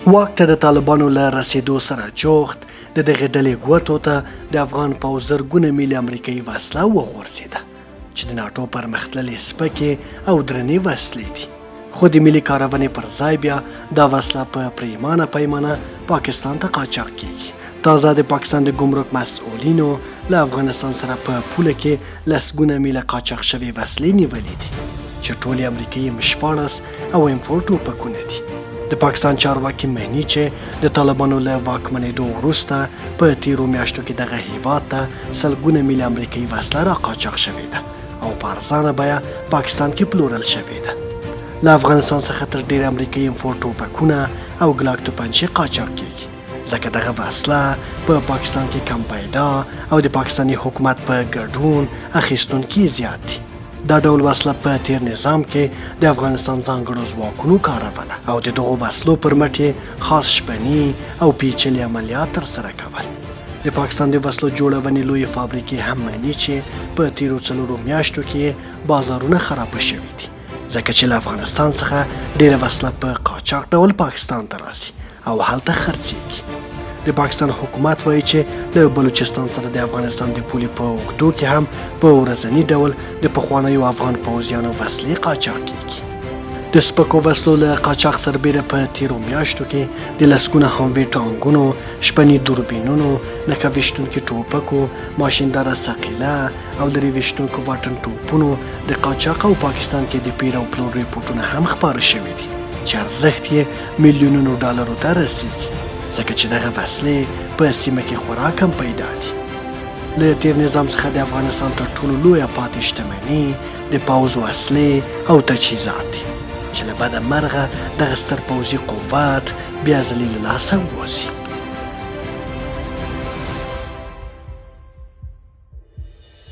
واک ته د طالبانو له رسېدو سره جوخت د دغې ډلې ګوتو ته د افغان پوځ زرګونه میلې امریکایي وسله وغورځېده چې د ناټو پرمختللې سپکې او درنې وسلې دي، خو د ملي کارونې پر ځای بیا دا وسله په پریمانه پیمانه پاکستان ته قاچاق کیږي. تازه د پاکستان د ګمرک مسؤلینو له افغانستان سره په پوله کې لسګونه میله قاچاق شوې وسلې نیولې دي چې ټولې امریکایي M14 او M4 ټوپکونه دي. د پاکستان چارواکي معنی چې د طالبانو له واکمنېدو وروسته په تیرو میاشتو کې دغه هیواد ته سلګونه میله امریکایي وسله را قاچاق شوې ده او په ارزانه بیه پاکستان کې پلورل شوې ده. له افغانستان څخه تر ډېر امریکایي M4 ټوپکونه او ګلاک توپنچې قاچاق کیږي، ځکه دغه وسله په پاکستان کې کم پیدا او د پاکستاني حکومت په ګډون اخیستونکي زیات دي. دا ډول وسله په تیر نظام کې د افغانستان ځانګړو ځواکونو کاروله او د دغو وسلو پر مټ خاص شپني او پیچلي عملیات ترسره کول. د پاکستان د وسلو جوړونې لویې فابریکې هم معنی چې په تیرو 4 میاشتو کې بازارونه خراب شوي دي، ځکه چې له افغانستان څخه ډېره وسله په قاچاق ډول پاکستان ته راځي او هلته خرڅېږي. د پاکستان حکومت وایي چې له بلوچستان سره د افغانستان د پولې په اوږدو کې هم په ورځني ډول د پخوانیو افغان پوځیانو وسلې قاچاق کیږي. د سپکو وسلو له قاچاق سربیره په تیرو میاشتو کې د لسګونه هموي ټانګونو، شپني دوربینونو، نښه ویشتونکي ټوپکو، ماشینداره ثقیله او لرې ویشتونکو واټن توپونو د قاچاق او پاکستان کې د پیر او پلور ریپورټونه هم خپاره شوي دي چې ارزښت یې میلیونونو ډالرو ته رسیږي، ځکه چې دغه وسلې په سیمه کې خورا کم پیدا دي. له تیر نظام څخه د افغانستان تر ټولو لویه پاتې شتمني د پوځ وسلې او تجهیزات دي چې له بده مرغه دغه ستر پوځي قوت بیا ځلې له لاسه ووځي.